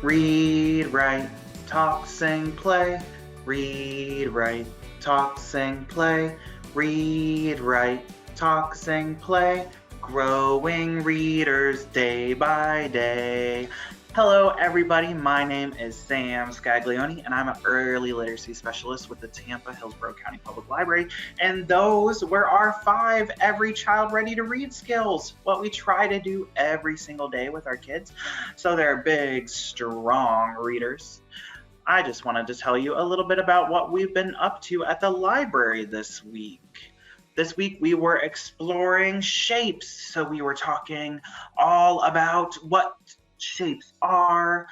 Read, write, talk, sing, play. Read, write, talk, sing, play. Read, write, talk, sing, play. Growing readers day by day. Hello everybody, my name is Sam Scaglione and I'm an early literacy specialist with the Tampa Hillsborough County Public Library, and those were our 5 Every Child Ready to Read skills, what we try to do every single day with our kids so they're big, strong readers. I just wanted to tell you a little bit about what we've been up to at the library this week. This week we were exploring shapes, so we were talking all about what shapes are.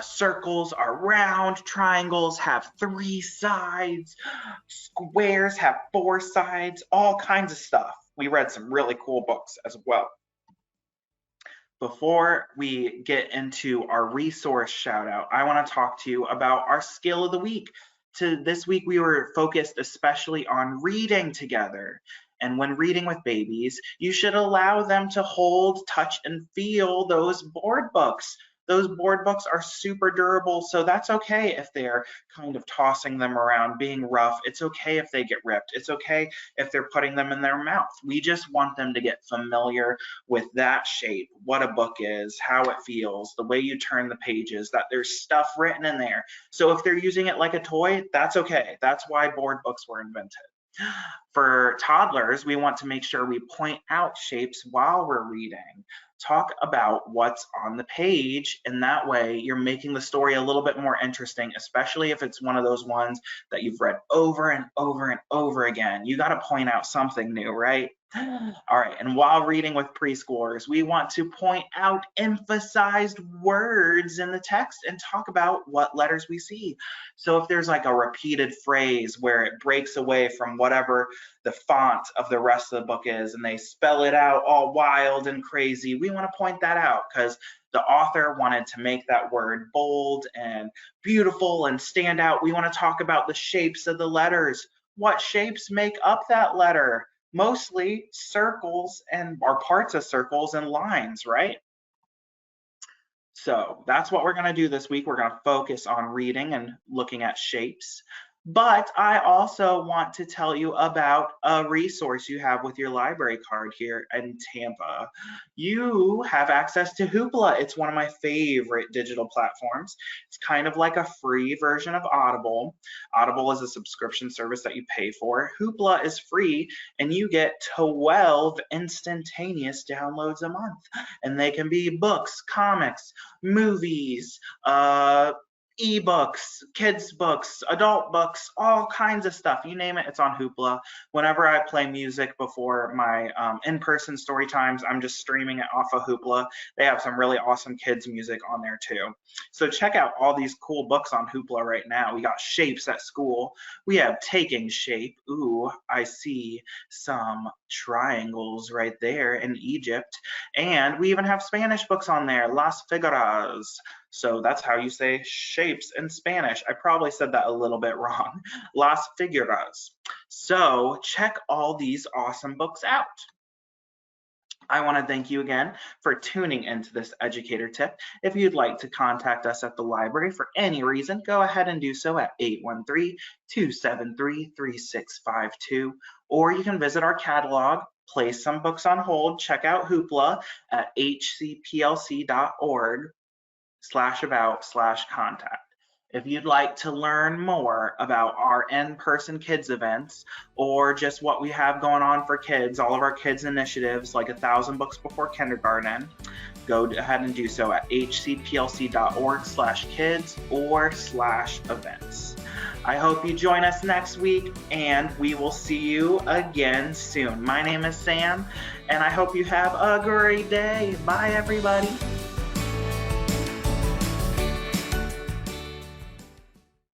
Circles are round, triangles have 3 sides, squares have 4 sides, all kinds of stuff. We read some really cool books as well. Before we get into our resource shout out, I want to talk to you about our skill of the week. This week we were focused especially on reading together. And when reading with babies, you should allow them to hold, touch, and feel those board books. Those board books are super durable, so that's okay if they're kind of tossing them around, being rough. It's okay if they get ripped. It's okay if they're putting them in their mouth. We just want them to get familiar with that shape, what a book is, how it feels, the way you turn the pages, that there's stuff written in there. So if they're using it like a toy, that's okay. That's why board books were invented. For toddlers, we want to make sure we point out shapes while we're reading. Talk about what's on the page, and that way you're making the story a little bit more interesting, especially if it's one of those ones that you've read over and over and over again. You got to point out something new, right? All right, and while reading with preschoolers, we want to point out emphasized words in the text and talk about what letters we see. So if there's like a repeated phrase where it breaks away from whatever the font of the rest of the book is and they spell it out all wild and crazy, we want to point that out because the author wanted to make that word bold and beautiful and stand out. We want to talk about the shapes of the letters. What shapes make up that letter? Mostly circles or parts of circles and lines, right? So that's what we're going to do this week. We're going to focus on reading and looking at shapes. But I also want to tell you about a resource you have with your library card here in Tampa. You have access to Hoopla. It's one of my favorite digital platforms. It's kind of like a free version of Audible. Audible is a subscription service that you pay for. Hoopla is free, and you get 12 instantaneous downloads a month. And they can be books, comics, movies, ebooks, kids books, adult books, all kinds of stuff. You name it, it's on Hoopla. Whenever I play music before my in-person story times, I'm just streaming it off of Hoopla. They have some really awesome kids music on there too. So check out all these cool books on Hoopla right now. We got Shapes at School. We have Taking Shape. Ooh, I see some triangles right there in Egypt. And we even have Spanish books on there, Las Figuras. So that's how you say shapes in Spanish. I probably said that a little bit wrong. Las Figuras. So check all these awesome books out. I want to thank you again for tuning into this educator tip. If you'd like to contact us at the library for any reason, go ahead and do so at 813-273-3652, or you can visit our catalog, place some books on hold, check out Hoopla at hcplc.org/about/contact. If you'd like to learn more about our in-person kids events or just what we have going on for kids, all of our kids initiatives like 1,000 Books Before Kindergarten, go ahead and do so at hcplc.org/kids or /events. I hope you join us next week, and we will see you again soon. My name is Sam, and I hope you have a great day. Bye, everybody.